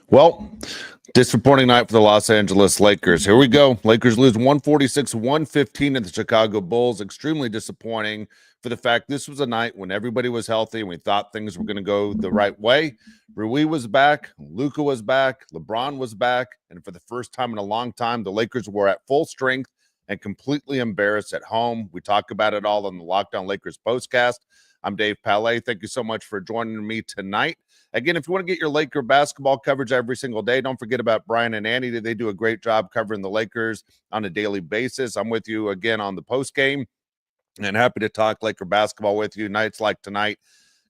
Well, disappointing night for the Los Angeles Lakers. Here we go. Lakers lose 146-115 to the Chicago Bulls. Extremely disappointing for the fact this was a night when everybody was healthy and we thought things were going to go the right way. Rui was back, Luka was back, LeBron was back, and for the first time in a long time, the Lakers were at full strength and completely embarrassed at home. We talk about it all on the Lockdown Lakers postcast. I'm Dave Palet. Thank you so much for joining me tonight. Again, if you want to get your Laker basketball coverage every single day, don't forget about Brian and Annie. They do a great job covering the Lakers on a daily basis. I'm with you again on the post game and happy to talk Laker basketball with you. Nights like tonight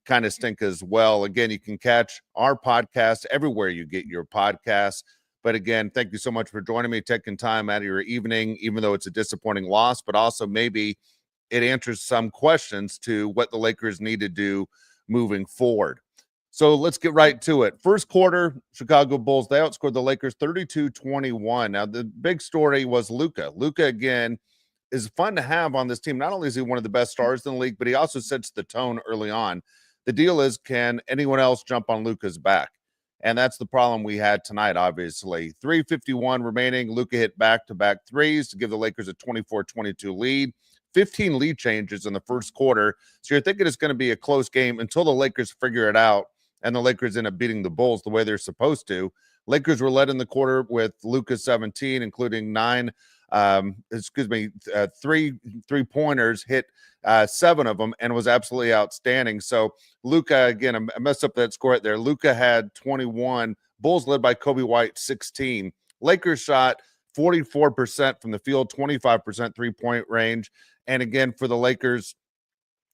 kind of stink as well. Again, you can catch our podcast everywhere you get your podcasts. But again, thank you so much for joining me, taking time out of your evening, even though it's a disappointing loss, but also maybe it answers some questions to what the Lakers need to do moving forward. So let's get right to it. First quarter, Chicago Bulls, they outscored the Lakers 32-21. Now, the big story was Luka. Luka, again, is fun to have on this team. Not only is he one of the best stars in the league, but he also sets the tone early on. The deal is, can anyone else jump on Luka's back? And that's the problem we had tonight, obviously. 3:51 remaining. Luka hit back-to-back threes to give the Lakers a 24-22 lead. 15 lead changes in the first quarter. So you're thinking it's going to be a close game until the Lakers figure it out and the Lakers end up beating the Bulls the way they're supposed to. Lakers were led in the quarter with Luka 17, including three-pointers, hit 7 of them, and was absolutely outstanding. So Luka, again, I messed up that score right there. Luka had 21. Bulls led by Coby White, 16. Lakers shot 44% from the field, 25% three-point range. And again, for the Lakers,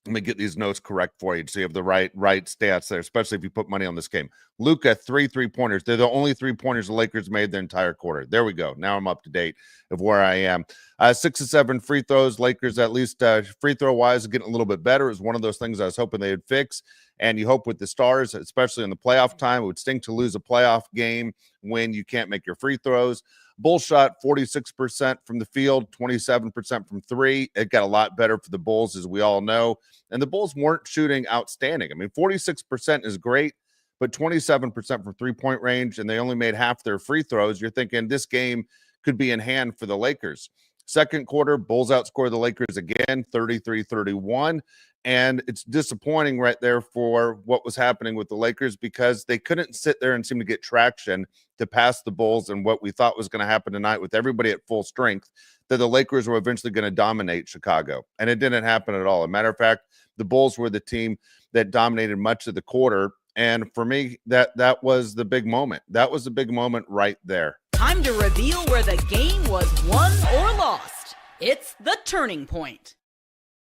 let me get these notes correct for you so you have the right stats there, especially if you put money on this game. Luka, 3-3-pointers. They're the only 3-pointers the Lakers made the entire quarter. There we go. Now I'm up to date of where I am. 6 of 7 free throws. Lakers, at least free throw-wise, getting a little bit better. It was one of those things I was hoping they would fix. And you hope with the Stars, especially in the playoff time, it would stink to lose a playoff game when you can't make your free throws. Bulls shot 46% from the field, 27% from three. It got a lot better for the Bulls, as we all know. And the Bulls weren't shooting outstanding. I mean, 46% is great, but 27% from three-point range, and they only made half their free throws. You're thinking this game could be in hand for the Lakers. Second quarter, Bulls outscored the Lakers again, 33-31. And it's disappointing right there for what was happening with the Lakers because they couldn't sit there and seem to get traction to pass the Bulls and what we thought was going to happen tonight with everybody at full strength, that the Lakers were eventually going to dominate Chicago. And it didn't happen at all. As a matter of fact, the Bulls were the team that dominated much of the quarter. And for me, that was the big moment. That was the big moment right there. Time to reveal where the game was won or lost. It's the turning point.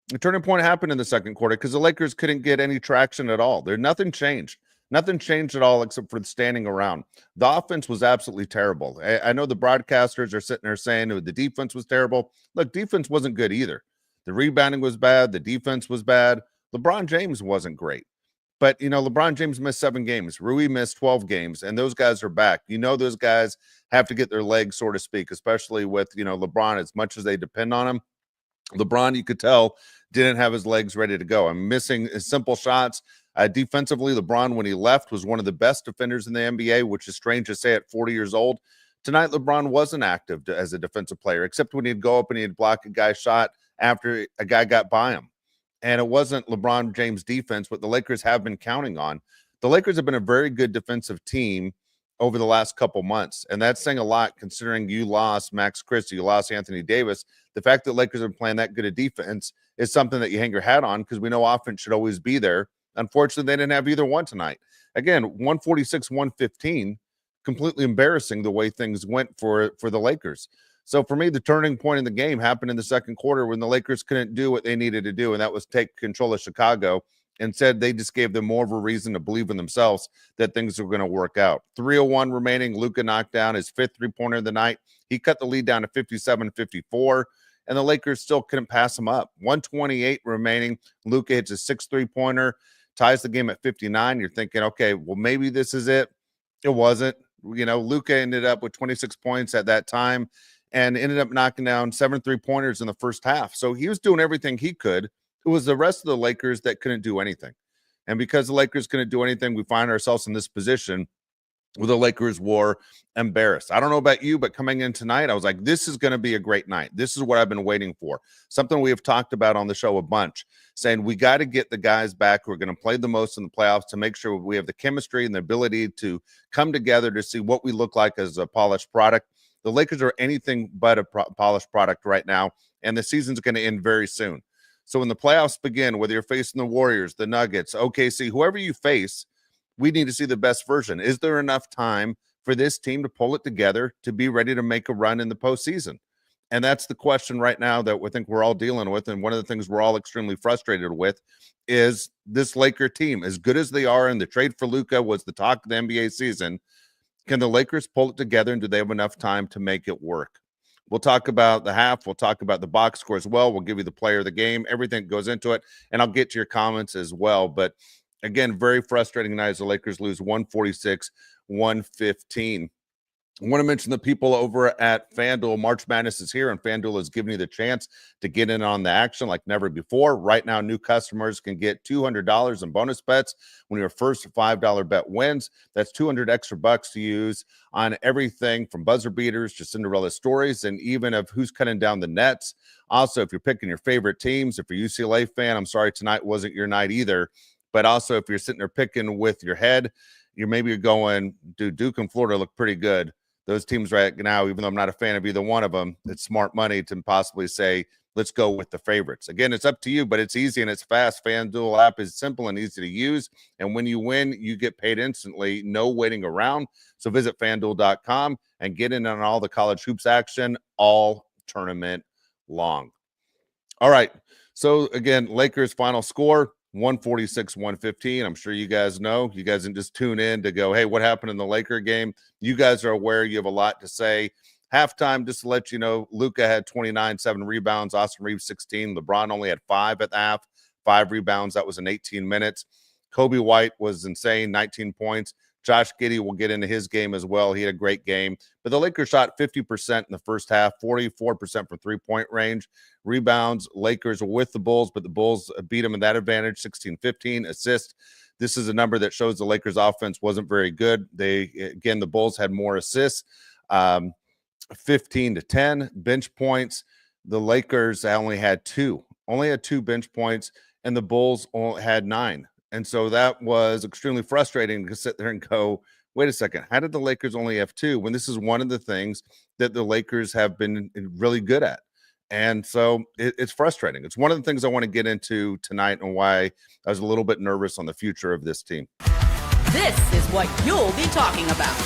The turning point happened in the second quarter because the Lakers couldn't get any traction at all. Nothing changed. Nothing changed at all except for the standing around. The offense was absolutely terrible. I know the broadcasters are sitting there saying the defense was terrible. Look, defense wasn't good either. The rebounding was bad. The defense was bad. LeBron James wasn't great. But, LeBron James missed 7 games. Rui missed 12 games, and those guys are back. Those guys have to get their legs, so to speak, especially with, LeBron, as much as they depend on him. LeBron, you could tell, didn't have his legs ready to go. I'm missing his simple shots. Defensively, LeBron, when he left, was one of the best defenders in the NBA, which is strange to say at 40 years old. Tonight, LeBron wasn't active as a defensive player, except when he'd go up and he'd block a guy's shot after a guy got by him. And it wasn't LeBron James' defense, what the Lakers have been counting on. The Lakers have been a very good defensive team over the last couple months. And that's saying a lot considering you lost Max Christie, you lost Anthony Davis. The fact that Lakers are playing that good a defense is something that you hang your hat on because we know offense should always be there. Unfortunately, they didn't have either one tonight. Again, 146-115, completely embarrassing the way things went for the Lakers. So for me, the turning point in the game happened in the second quarter when the Lakers couldn't do what they needed to do, and that was take control of Chicago. Instead, they just gave them more of a reason to believe in themselves that things were going to work out. 3:01 remaining. Luka knocked down his 5th three-pointer of the night. He cut the lead down to 57-54, and the Lakers still couldn't pass him up. 1:28 remaining. Luka hits a 6th three-pointer, ties the game at 59. You're thinking, okay, well, maybe this is it. It wasn't. Luka ended up with 26 points at that time and ended up knocking down 7 three-pointers in the first half. So he was doing everything he could. It was the rest of the Lakers that couldn't do anything. And because the Lakers couldn't do anything, we find ourselves in this position where the Lakers were embarrassed. I don't know about you, but coming in tonight, I was like, this is going to be a great night. This is what I've been waiting for. Something we have talked about on the show a bunch, saying we got to get the guys back who are going to play the most in the playoffs to make sure we have the chemistry and the ability to come together to see what we look like as a polished product. The Lakers are anything but a polished product right now, and the season's going to end very soon. So when the playoffs begin, whether you're facing the Warriors, the Nuggets, OKC, whoever you face, we need to see the best version. Is there enough time for this team to pull it together to be ready to make a run in the postseason? And that's the question right now that we think we're all dealing with. And one of the things we're all extremely frustrated with is this Laker team, as good as they are, and the trade for Luka was the talk of the NBA season. Can the Lakers pull it together, and do they have enough time to make it work? We'll talk about the half. We'll talk about the box score as well. We'll give you the player of the game, everything that goes into it, and I'll get to your comments as well. But again, very frustrating night as the Lakers lose 146-115. I want to mention the people over at FanDuel. March Madness is here, and FanDuel is giving you the chance to get in on the action like never before. Right now, new customers can get $200 in bonus bets when your first $5 bet wins. That's 200 extra bucks to use on everything from buzzer beaters to Cinderella stories, and even of who's cutting down the nets. Also, if you're picking your favorite teams, if you're a UCLA fan, I'm sorry tonight wasn't your night either. But also, if you're sitting there picking with your head, you're going, dude, Duke and Florida look pretty good. Those teams right now, even though I'm not a fan of either one of them, it's smart money to possibly say, let's go with the favorites. Again, it's up to you, but it's easy and it's fast. FanDuel app is simple and easy to use. And when you win, you get paid instantly, no waiting around. So visit FanDuel.com and get in on all the college hoops action all tournament long. All right. So again, Lakers final score, 146-115. I'm sure you guys know. You guys didn't just tune in to go, hey, what happened in the Laker game? You guys are aware. You have a lot to say. Halftime, just to let you know, Luka had 29, 7 rebounds. Austin Reaves, 16. LeBron only had 5 at the half, 5 rebounds. That was in 18 minutes. Coby White was insane, 19 points. Josh Giddey will get into his game as well. He had a great game. But the Lakers shot 50% in the first half, 44% from three-point range. Rebounds, Lakers were with the Bulls, but the Bulls beat them in that advantage, 16-15. Assists, this is a number that shows the Lakers offense wasn't very good. The Bulls had more assists, 15-10. Bench points, the Lakers only had 2 bench points, and the Bulls only had 9. And so that was extremely frustrating to sit there and go, wait a second, how did the Lakers only have 2 when this is one of the things that the Lakers have been really good at? And so it's frustrating. It's one of the things I want to get into tonight and why I was a little bit nervous on the future of this team. This is what you'll be talking about.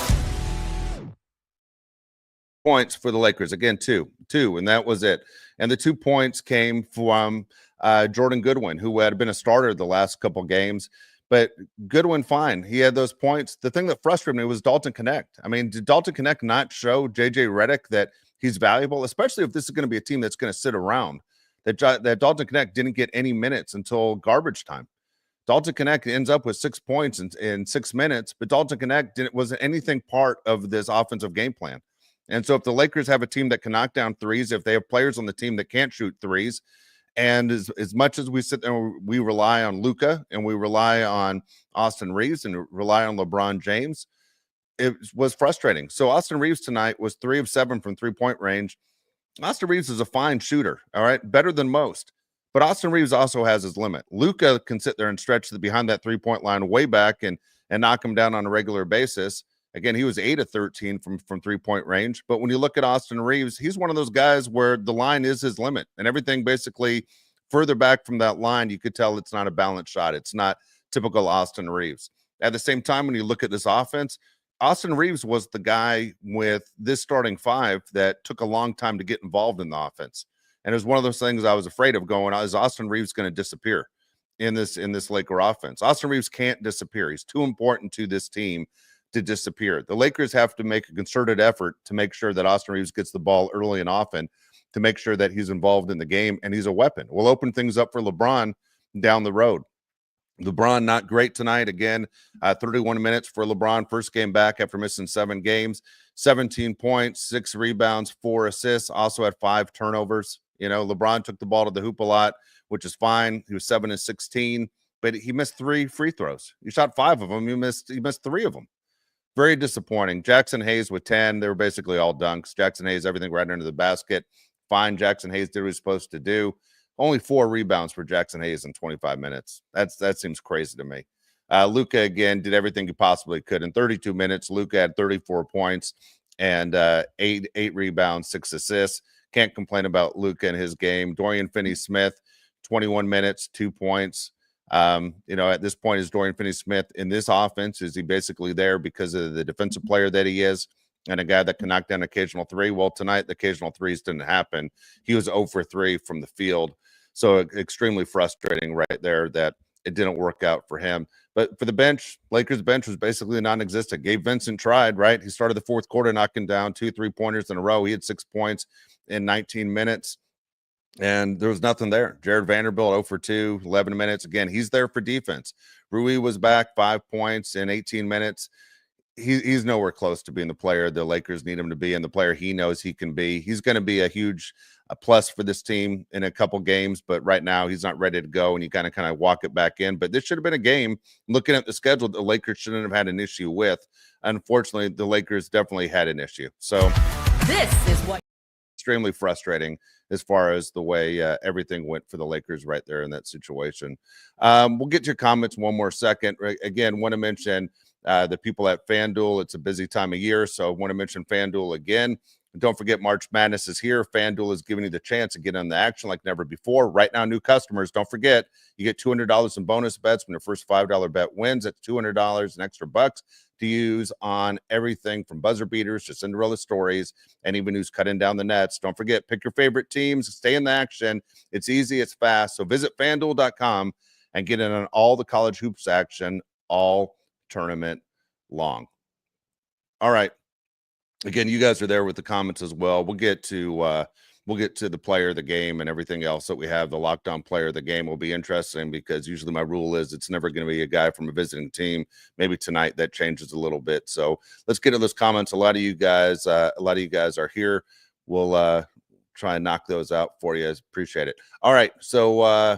Points for the Lakers. Again, two, and that was it. And the 2 points came from Jordan Goodwin, who had been a starter the last couple games. But Goodwin, fine. He had those points. The thing that frustrated me was Dalton Knecht. I mean, did Dalton Knecht not show JJ Redick that he's valuable, especially if this is going to be a team that's going to sit around? That Dalton Knecht didn't get any minutes until garbage time. Dalton Knecht ends up with 6 points in 6 minutes, but Dalton Knecht wasn't anything part of this offensive game plan. And so if the Lakers have a team that can knock down threes, if they have players on the team that can't shoot threes, and as much as we sit there and we rely on Luka and we rely on Austin Reaves and rely on LeBron James, it was frustrating. So Austin Reaves tonight was 3 of 7 from three-point range. Austin Reaves is a fine shooter, all right, better than most. But Austin Reaves also has his limit. Luka can sit there and stretch behind that three-point line way back and knock him down on a regular basis. Again, he was 8 of 13 from three-point range. But when you look at Austin Reaves, he's one of those guys where the line is his limit. And everything basically further back from that line, you could tell it's not a balanced shot. It's not typical Austin Reaves. At the same time, when you look at this offense, Austin Reaves was the guy with this starting 5 that took a long time to get involved in the offense. And it was one of those things I was afraid of going, is Austin Reaves going to disappear in this Laker offense? Austin Reaves can't disappear. He's too important to this team to disappear. The Lakers have to make a concerted effort to make sure that Austin Reaves gets the ball early and often, to make sure that he's involved in the game and he's a weapon. We'll open things up for LeBron down the road. LeBron not great tonight. Again, 31 minutes for LeBron. First game back after missing 7 games. 17 points, 6 rebounds, 4 assists. Also had 5 turnovers. You know, LeBron took the ball to the hoop a lot, which is fine. He was 7 of 16, but he missed 3 free throws. He shot 5 of them. He missed 3 of them. very disappointing. Jackson Hayes with 10. They were basically all dunks. Jackson Hayes, everything right under the basket. Fine. Jackson Hayes did what he was supposed to do. Only 4 rebounds for Jackson Hayes in 25 minutes. That seems crazy to me. Luka, again, did everything he possibly could. In 32 minutes, Luka had 34 points and 8 rebounds, 6 assists. Can't complain about Luka in his game. Dorian Finney-Smith, 21 minutes, 2 points. At this point, is Dorian Finney-Smith in this offense? Is he basically there because of the defensive player that he is and a guy that can knock down occasional 3? Well, tonight, the occasional 3s didn't happen. He was 0 for 3 from the field. So extremely frustrating right there that it didn't work out for him. But for the bench, Lakers bench was basically non-existent. Gabe Vincent tried, right? He started the fourth quarter knocking down 2 3-pointers in a row. He had 6 points in 19 minutes. And there was nothing there. Jared Vanderbilt 0 for 2, 11 minutes. Again, he's there for defense. Rui was back 5 points in 18 minutes. He's nowhere close to being the player the Lakers need him to be and the player he knows he can be. He's going to be a huge plus for this team in a couple games, but right now he's not ready to go, and you kind of walk it back in. But this should have been a game, looking at the schedule, the Lakers shouldn't have had an issue with. Unfortunately, the Lakers definitely had an issue. So this is what extremely frustrating as far as the way everything went for the Lakers right there in that situation. We'll get to your comments one more second. Again, want to mention the people at FanDuel. It's a busy time of year, so I want to mention FanDuel again. And don't forget, March Madness is here. FanDuel is giving you the chance to get on the action like never before. Right now, new customers, don't forget, you get $200 in bonus bets when your first $5 bet wins. That's $200 in extra bucks to use on everything from buzzer beaters to Cinderella stories and even who's cutting down the nets. Don't forget, pick your favorite teams, stay in the action. It's easy, it's fast. So visit FanDuel.com and get in on all the college hoops action all tournament long. All right. Again, you guys are there with the comments as well. We'll get to the player of the game and everything else that we have. The lockdown player of the game will be interesting because usually my rule is it's never going to be a guy from a visiting team. Maybe tonight that changes a little bit. So let's get to those comments. A lot of you guys are here. We'll try and knock those out for you. Appreciate it. All right. So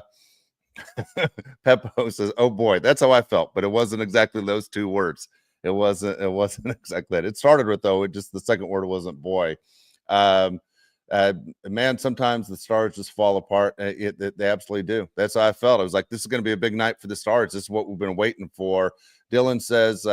Peppo says, "Oh boy, that's how I felt," but it wasn't exactly those 2 words. It wasn't exactly that. It started with, though, it just the second word wasn't boy. Man, sometimes the Stars just fall apart. They absolutely do. That's how I felt. I was like, this is going to be a big night for the Stars. This is what we've been waiting for. Dylan says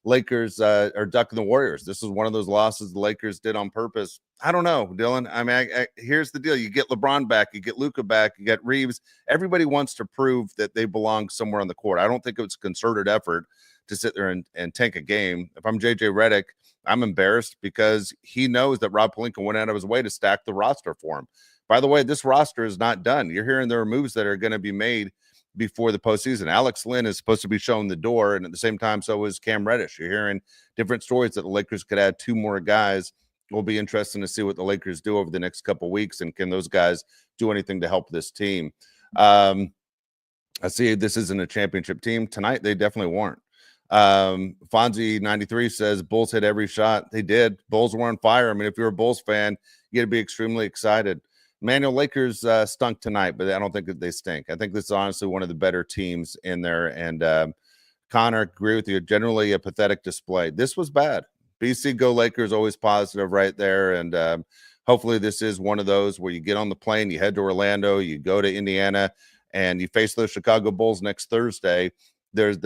Lakers are ducking the Warriors. This is one of those losses the Lakers did on purpose. I don't know, Dylan. I mean, here's the deal. You get LeBron back. You get Luka back. You get Reaves. Everybody wants to prove that they belong somewhere on the court. I don't think it was a concerted effort to sit there and tank a game. If I'm JJ Redick, I'm embarrassed because he knows that Rob Pelinka went out of his way to stack the roster for him. By the way, this roster is not done. You're hearing there are moves that are going to be made before the postseason. Alex Lynn is supposed to be shown the door, and at the same time, so is Cam Reddish. You're hearing different stories that the Lakers could add 2 more guys. It will be interesting to see what the Lakers do over the next couple of weeks, and can those guys do anything to help this team? I see this isn't a championship team. Tonight, they definitely weren't. Fonzie 93 says Bulls hit every shot. They did. Bulls were on fire. I mean, if you're a Bulls fan, you got to be extremely excited. Manuel, Lakers stunk tonight, but I don't think that they stink. I think this is honestly one of the better teams in there. And Connor, agree with you. Generally a pathetic display. This was bad. BC Go Lakers, always positive right there. And hopefully this is one of those where you get on the plane, you head to Orlando, you go to Indiana, and you face those Chicago Bulls next Thursday. There's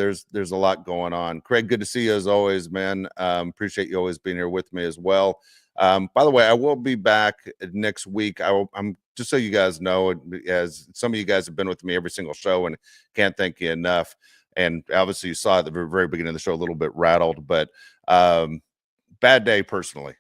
a lot going on. Craig, good to see you as always, man. Appreciate you always being here with me as well. By the way, I will be back next week. I'm just so you guys know, as some of you guys have been with me every single show and can't thank you enough. And obviously you saw at the very beginning of the show a little bit rattled, but bad day personally.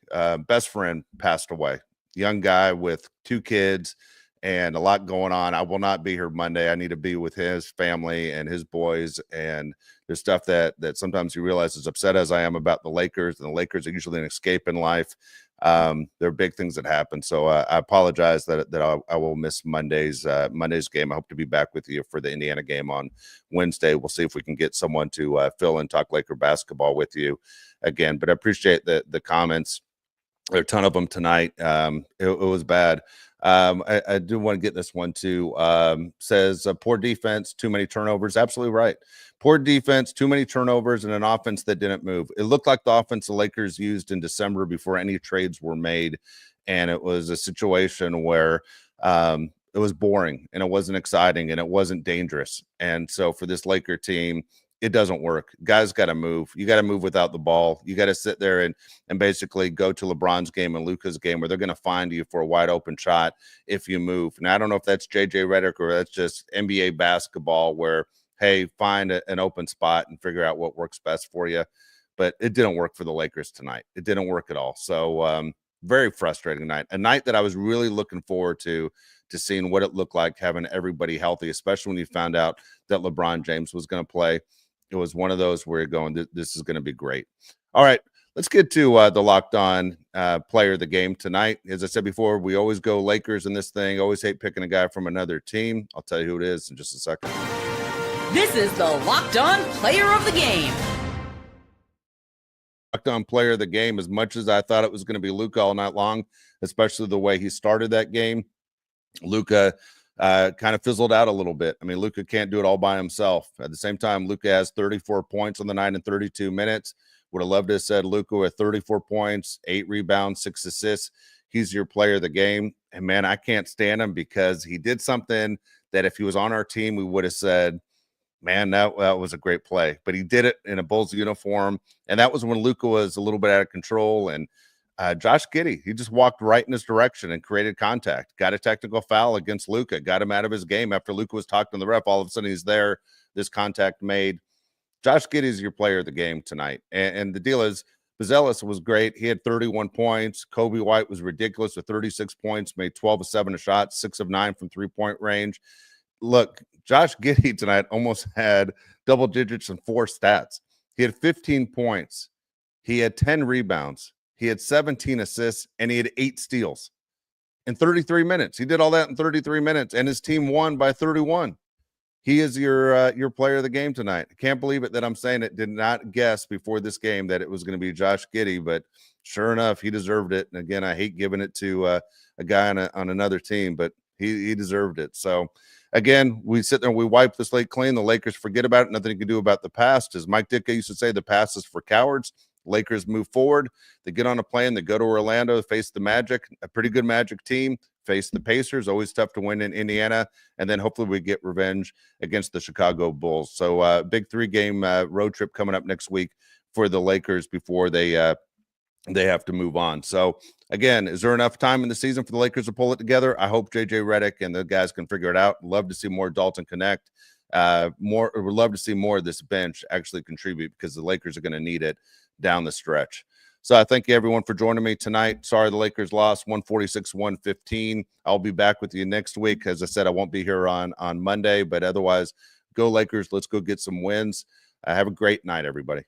Best friend passed away. Young guy with 2 kids and a lot going on. I will not be here Monday. I need to be with his family and his boys. And there's stuff that sometimes you realize, as upset as I am about the Lakers, and the Lakers are usually an escape in life. There are big things that happen. So I apologize that I will miss Monday's game. I hope to be back with you for the Indiana game on Wednesday. We'll see if we can get someone to fill and talk Laker basketball with you again. But I appreciate the comments. There are a ton of them tonight. It was bad. I do want to get this one too. Says poor defense, too many turnovers. Absolutely right. Poor defense, too many turnovers, and an offense that didn't move. It looked like the offense the Lakers used in December before any trades were made, and it was a situation where it was boring and it wasn't exciting and it wasn't dangerous. And so for this Laker team, it doesn't work. Guys got to move. You got to move without the ball. You got to sit there and basically go to LeBron's game and Luka's game where they're going to find you for a wide open shot if you move. Now, I don't know if that's JJ Redick or that's just NBA basketball where, hey, find an open spot and figure out what works best for you. But it didn't work for the Lakers tonight. It didn't work at all. So very frustrating night. A night that I was really looking forward to seeing what it looked like having everybody healthy, especially when you found out that LeBron James was going to play. It was one of those where you're going, this is going to be great. All right, let's get to the Locked On player of the game tonight. As I said before, we always go Lakers in this thing. Always hate picking a guy from another team. I'll tell you who it is in just a second. This is the Locked On player of the game. Locked On player of the game, as much as I thought it was going to be Luka all night long, especially the way he started that game. Luka kind of fizzled out a little bit. I mean, Luka can't do it all by himself. At the same time, Luka has 34 points on the night in 32 minutes. Would have loved to have said Luka with 34 points, 8 rebounds, 6 assists. He's your player of the game. And, man, I can't stand him because he did something that if he was on our team, we would have said, man, that was a great play. But he did it in a Bulls uniform, and that was when Luka was a little bit out of control. And Josh Giddey, he just walked right in his direction and created contact, got a technical foul against Luka, got him out of his game after Luka was talking to the ref. All of a sudden he's there, this contact made. Josh Giddey is your player of the game tonight. And the deal is Buzelis was great. He had 31 points. Coby White was ridiculous with 36 points, made 12 of 7 shots, 6 of 9 from three-point range. Look, Josh Giddey tonight almost had double digits in 4 stats. He had 15 points. He had 10 rebounds. He had 17 assists, and he had 8 steals in 33 minutes. He did all that in 33 minutes, and his team won by 31. He is your player of the game tonight. I can't believe it that I'm saying it. Did not guess before this game that it was going to be Josh Giddey, but sure enough, he deserved it. And again, I hate giving it to a guy on another team, but he deserved it. So again, we sit there and we wipe the slate clean. The Lakers forget about it. Nothing you can do about the past. As Mike Ditka used to say, the past is for cowards. Lakers move forward. They get on a plane. They go to Orlando, face the Magic, a pretty good Magic team, face the Pacers. Always tough to win in Indiana. And then hopefully we get revenge against the Chicago Bulls. So big 3-game road trip coming up next week for the Lakers before they have to move on. So again, is there enough time in the season for the Lakers to pull it together? I hope JJ Redick and the guys can figure it out. Love to see more Dalton Knecht. Would love to see more of this bench actually contribute because the Lakers are going to need it down the stretch. So I thank you everyone for joining me tonight. Sorry the Lakers lost 146-115. I'll be back with you next week. As I said, I won't be here on Monday, but otherwise, go Lakers. Let's go get some wins. Have a great night, everybody.